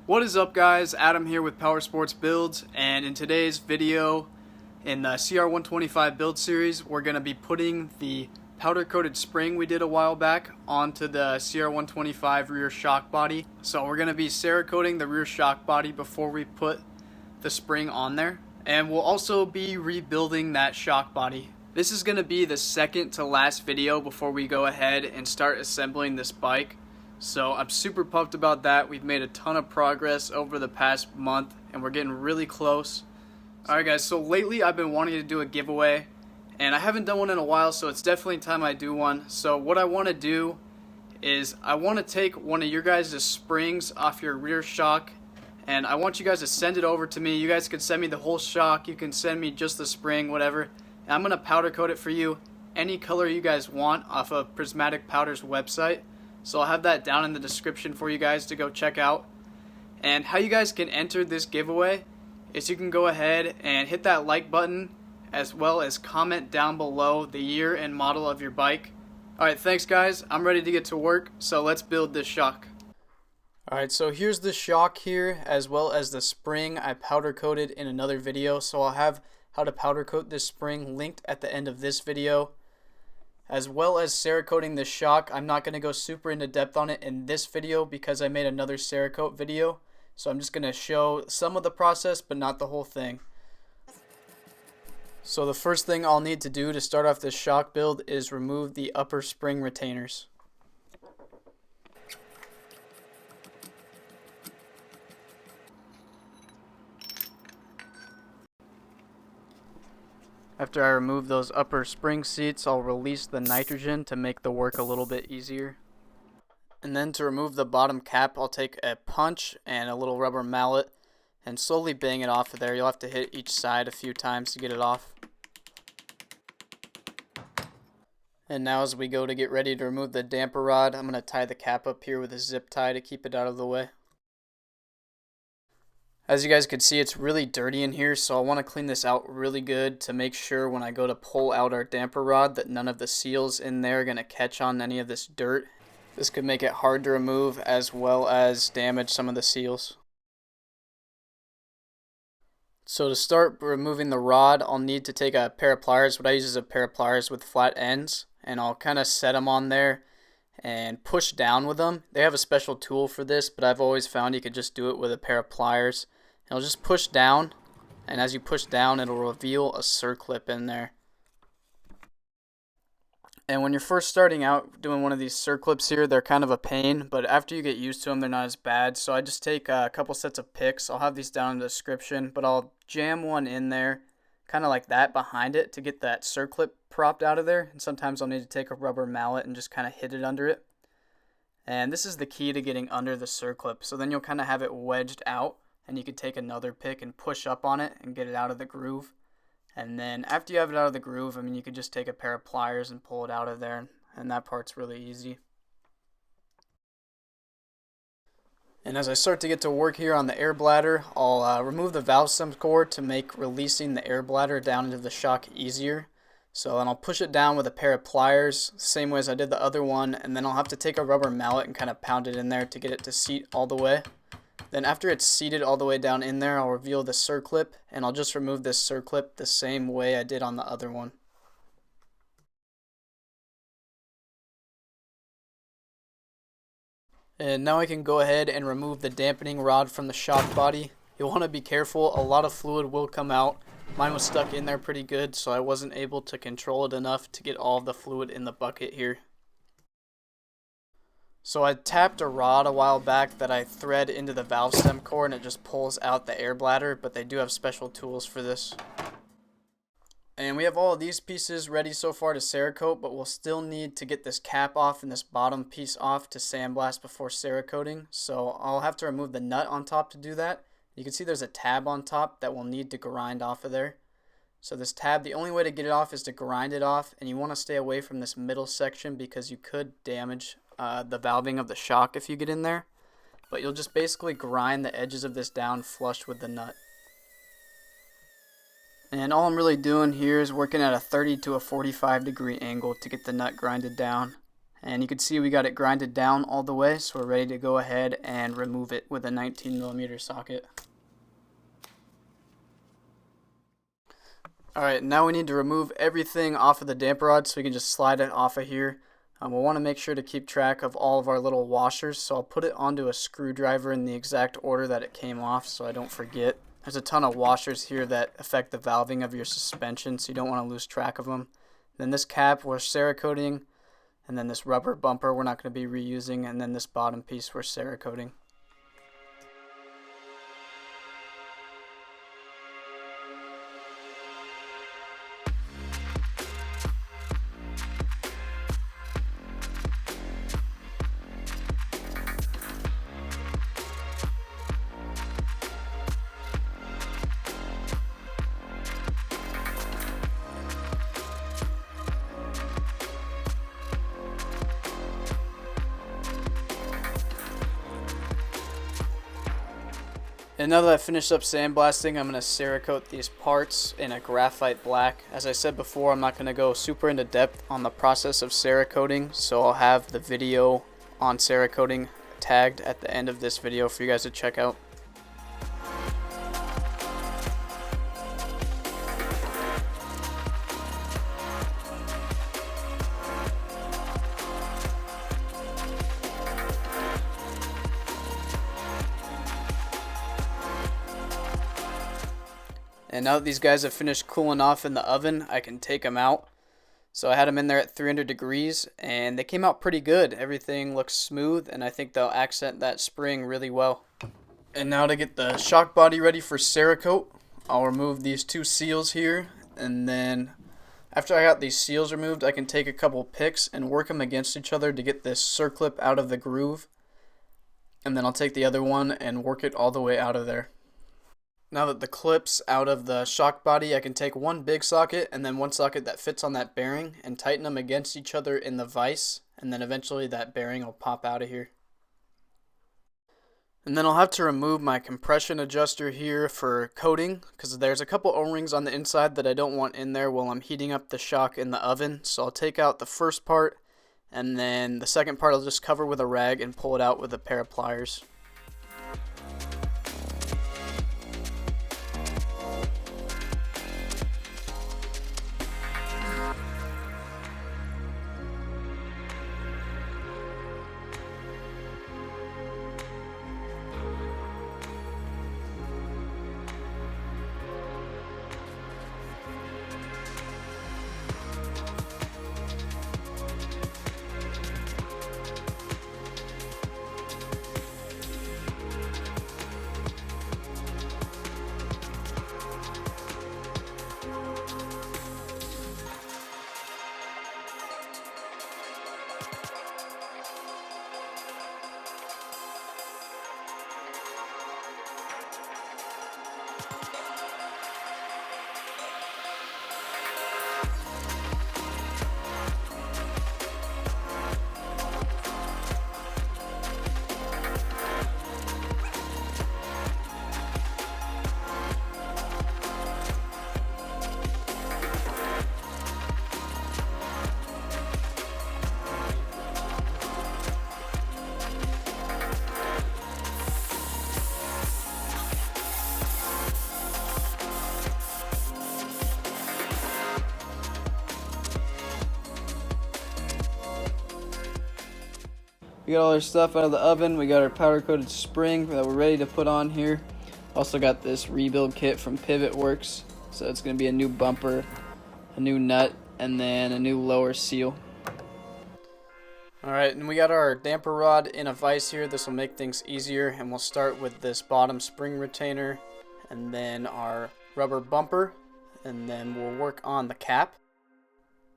What is up, guys? Adam here with Power Sports Builds, and in today's video in the CR125 build series, we're going to be putting the powder coated spring we did a while back onto the CR125 rear shock body. So we're going to be Cerakoting the rear shock body before we put the spring on there, and we'll also be rebuilding that shock body. This is going to be the second to last video before we go ahead and start assembling this bike. So I'm super pumped about that. We've made a ton of progress over the past month and we're getting really close. Alright guys, so lately I've been wanting to do a giveaway and I haven't done one in a while, so it's definitely time I do one. So what I want to do is I want to take one of your guys' springs off your rear shock and I want you guys to send it over to me. You guys can send me the whole shock, you can send me just the spring, whatever. And I'm going to powder coat it for you any color you guys want off of Prismatic Powder's website. So I'll have that down in the description for you guys to go check out. And how you guys can enter this giveaway is you can go ahead and hit that like button as well as comment down below the year and model of your bike. Alright, thanks guys. I'm ready to get to work, so let's build this shock. Alright, so here's the shock here as well as the spring I powder coated in another video. So I'll have how to powder coat this spring linked at the end of this video. As well as Cerakoting this shock. I'm not going to go super into depth on it in this video because I made another Cerakote video. So I'm just going to show some of the process but not the whole thing. So the first thing I'll need to do to start off this shock build is remove the upper spring retainers. After I remove those upper spring seats, I'll release the nitrogen to make the work a little bit easier. And then to remove the bottom cap, I'll take a punch and a little rubber mallet and slowly bang it off of there. You'll have to hit each side a few times to get it off. And now as we go to get ready to remove the damper rod, I'm going to tie the cap up here with a zip tie to keep it out of the way. As you guys can see, it's really dirty in here, so I want to clean this out really good to make sure when I go to pull out our damper rod that none of the seals in there are going to catch on any of this dirt. This could make it hard to remove as well as damage some of the seals. So to start removing the rod, I'll need to take a pair of pliers. What I use is a pair of pliers with flat ends, and I'll kind of set them on there and push down with them. They have a special tool for this, but I've always found you could just do it with a pair of pliers. It'll just push down, and as you push down, it'll reveal a circlip in there. And when you're first starting out doing one of these circlips here, they're kind of a pain, but after you get used to them, they're not as bad. So I just take a couple sets of picks. I'll have these down in the description, but I'll jam one in there, kind of like that behind it to get that circlip propped out of there. And sometimes I'll need to take a rubber mallet and just kind of hit it under it. And this is the key to getting under the circlip. So then you'll kind of have it wedged out, and you could take another pick and push up on it and get it out of the groove. And then after you have it out of the groove, you could just take a pair of pliers and pull it out of there, and that part's really easy. And as I start to get to work here on the air bladder, I'll remove the valve stem cord to make releasing the air bladder down into the shock easier. So then I'll push it down with a pair of pliers, same way as I did the other one, and then I'll have to take a rubber mallet and kind of pound it in there to get it to seat all the way. Then after it's seated all the way down in there, I'll reveal the circlip, and I'll just remove this circlip the same way I did on the other one. And now I can go ahead and remove the dampening rod from the shock body. You'll want to be careful, a lot of fluid will come out. Mine was stuck in there pretty good, so I wasn't able to control it enough to get all of the fluid in the bucket here. So I tapped a rod a while back that I thread into the valve stem core, and it just pulls out the air bladder, but they do have special tools for this. And we have all of these pieces ready so far to Cerakote, but we'll still need to get this cap off and this bottom piece off to sandblast before Cerakoting. So I'll have to remove the nut on top to do that. You can see there's a tab on top that we'll need to grind off of there. So this tab, the only way to get it off is to grind it off, and you want to stay away from this middle section because you could damage the valving of the shock if you get in there. But you'll just basically grind the edges of this down flush with the nut. And all I'm really doing here is working at a 30 to a 45 degree angle to get the nut grinded down. And you can see we got it grinded down all the way, so we're ready to go ahead and remove it with a 19mm socket. Alright, now we need to remove everything off of the damper rod so we can just slide it off of here. We'll want to make sure to keep track of all of our little washers, so I'll put it onto a screwdriver in the exact order that it came off so I don't forget. There's a ton of washers here that affect the valving of your suspension, so you don't want to lose track of them. Then this cap we're Cerakoting, and then this rubber bumper we're not going to be reusing, and then this bottom piece we're Cerakoting. And now that I've finished up sandblasting, I'm going to Cerakote these parts in a graphite black. As I said before, I'm not going to go super into depth on the process of Cerakoting, so I'll have the video on Cerakoting tagged at the end of this video for you guys to check out. And now that these guys have finished cooling off in the oven, I can take them out. So I had them in there at 300 degrees and they came out pretty good. Everything looks smooth and I think they'll accent that spring really well. And now to get the shock body ready for Cerakote, I'll remove these two seals here, and then after I got these seals removed, I can take a couple picks and work them against each other to get this circlip out of the groove. And then I'll take the other one and work it all the way out of there. Now that the clip's out of the shock body, I can take one big socket and then one socket that fits on that bearing and tighten them against each other in the vise, and then eventually that bearing will pop out of here. And then I'll have to remove my compression adjuster here for coating, because there's a couple O-rings on the inside that I don't want in there while I'm heating up the shock in the oven. So I'll take out the first part, and then the second part I'll just cover with a rag and pull it out with a pair of pliers. We got all our stuff out of the oven. We got our powder coated spring that we're ready to put on here. Also got this rebuild kit from Pivot Works. So it's going to be a new bumper, a new nut, and then a new lower seal. Alright, and we got our damper rod in a vise here. This will make things easier, and we'll start with this bottom spring retainer and then our rubber bumper, and then we'll work on the cap.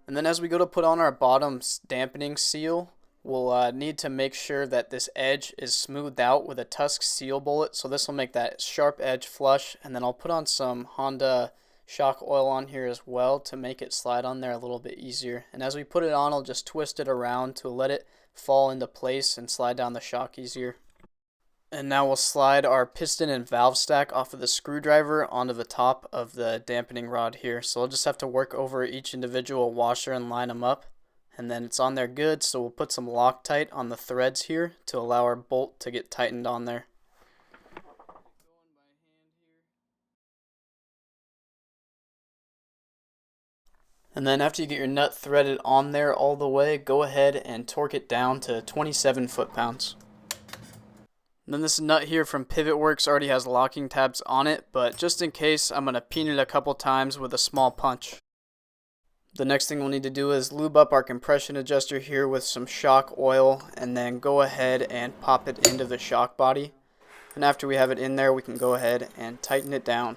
And then as we go to put on our bottom dampening seal, we'll need to make sure that this edge is smoothed out with a tusk seal bullet, so this will make that sharp edge flush. And then I'll put on some Honda shock oil on here as well to make it slide on there a little bit easier. And as we put it on, I'll just twist it around to let it fall into place and slide down the shock easier. And now we'll slide our piston and valve stack off of the screwdriver onto the top of the dampening rod here. So I'll just have to work over each individual washer and line them up. and then it's on there good, so we'll put some Loctite on the threads here to allow our bolt to get tightened on there. And then after you get your nut threaded on there all the way, go ahead and torque it down to 27 foot-pounds. Then this nut here from Pivot Works already has locking tabs on it, but just in case, I'm going to peen it a couple times with a small punch. The next thing we'll need to do is lube up our compression adjuster here with some shock oil, and then go ahead and pop it into the shock body. And after we have it in there, we can go ahead and tighten it down.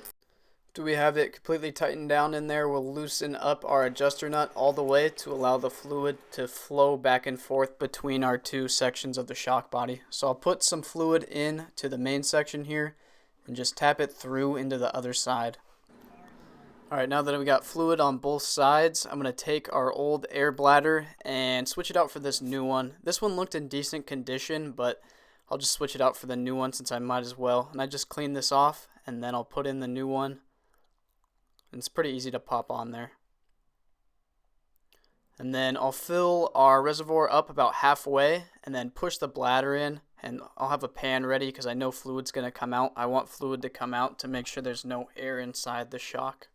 After we have it completely tightened down in there, we'll loosen up our adjuster nut all the way to allow the fluid to flow back and forth between our two sections of the shock body. So I'll put some fluid in to the main section here and just tap it through into the other side. Alright, now that we got fluid on both sides, I'm going to take our old air bladder and switch it out for this new one. This one looked in decent condition, but I'll just switch it out for the new one since I might as well. And I just clean this off, and then I'll put in the new one. And it's pretty easy to pop on there. And then I'll fill our reservoir up about halfway, and then push the bladder in. And I'll have a pan ready because I know fluid's going to come out. I want fluid to come out to make sure there's no air inside the shock.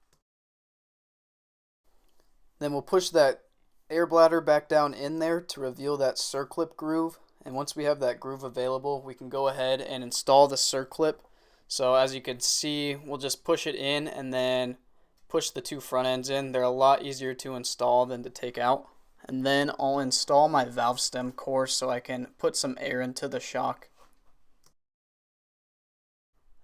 Then we'll push that air bladder back down in there to reveal that circlip groove. And once we have that groove available, we can go ahead and install the circlip. So as you can see, we'll just push it in and then push the two front ends in. They're a lot easier to install than to take out. And then I'll install my valve stem core so I can put some air into the shock.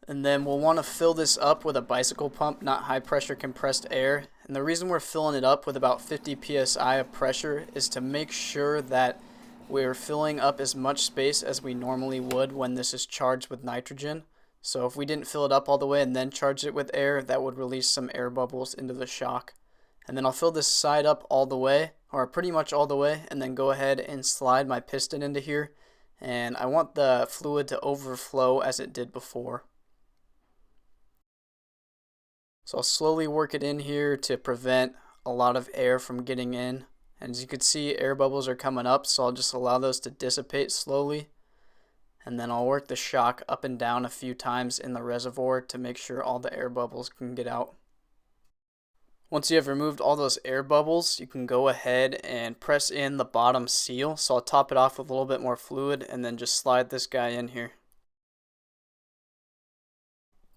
And then we'll want to fill this up with a bicycle pump, not high pressure compressed air. And the reason we're filling it up with about 50 psi of pressure is to make sure that we're filling up as much space as we normally would when this is charged with nitrogen. So if we didn't fill it up all the way and then charge it with air, that would release some air bubbles into the shock. And then I'll fill this side up all the way, or pretty much all the way, and then go ahead and slide my piston into here. And I want the fluid to overflow as it did before. So I'll slowly work it in here to prevent a lot of air from getting in. And as you can see, air bubbles are coming up, so I'll just allow those to dissipate slowly. And then I'll work the shock up and down a few times in the reservoir to make sure all the air bubbles can get out. Once you have removed all those air bubbles, you can go ahead and press in the bottom seal. So I'll top it off with a little bit more fluid and then just slide this guy in here.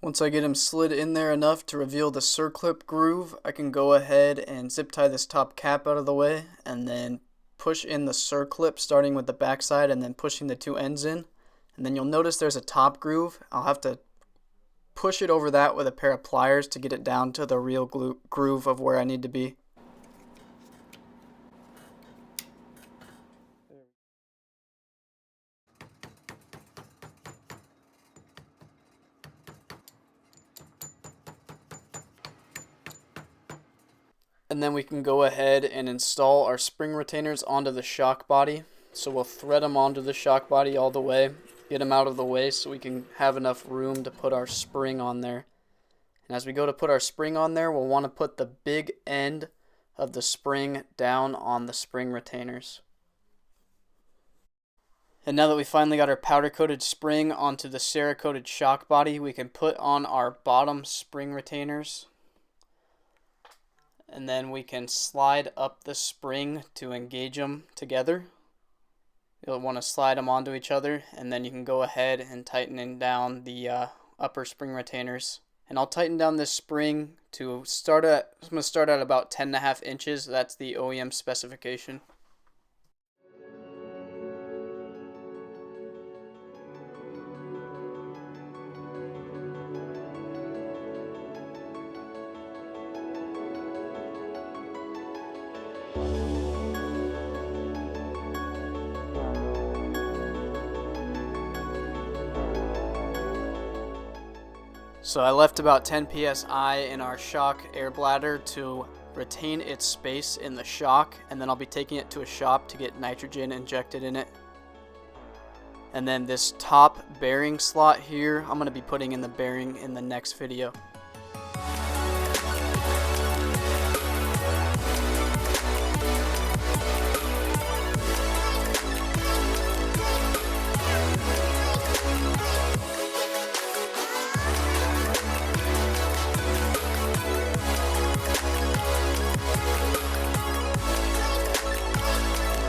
Once I get him slid in there enough to reveal the circlip groove, I can go ahead and zip tie this top cap out of the way and then push in the circlip, starting with the back side and then pushing the two ends in. And then you'll notice there's a top groove. I'll have to push it over that with a pair of pliers to get it down to the real groove of where I need to be. And then we can go ahead and install our spring retainers onto the shock body. So we'll thread them onto the shock body all the way, get them out of the way so we can have enough room to put our spring on there. And as we go to put our spring on there, we'll want to put the big end of the spring down on the spring retainers. And now that we finally got our powder coated spring onto the Cerakote shock body, we can put on our bottom spring retainers. And then we can slide up the spring to engage them together. You'll want to slide them onto each other, and then you can go ahead and tighten down the upper spring retainers. And I'll tighten down this spring to start at, I'm going to start at about 10.5 inches. That's the OEM specification. So I left about 10 psi in our shock air bladder to retain its space in the shock, and then I'll be taking it to a shop to get nitrogen injected in it. And then this top bearing slot here, I'm going to be putting in the bearing in the next video.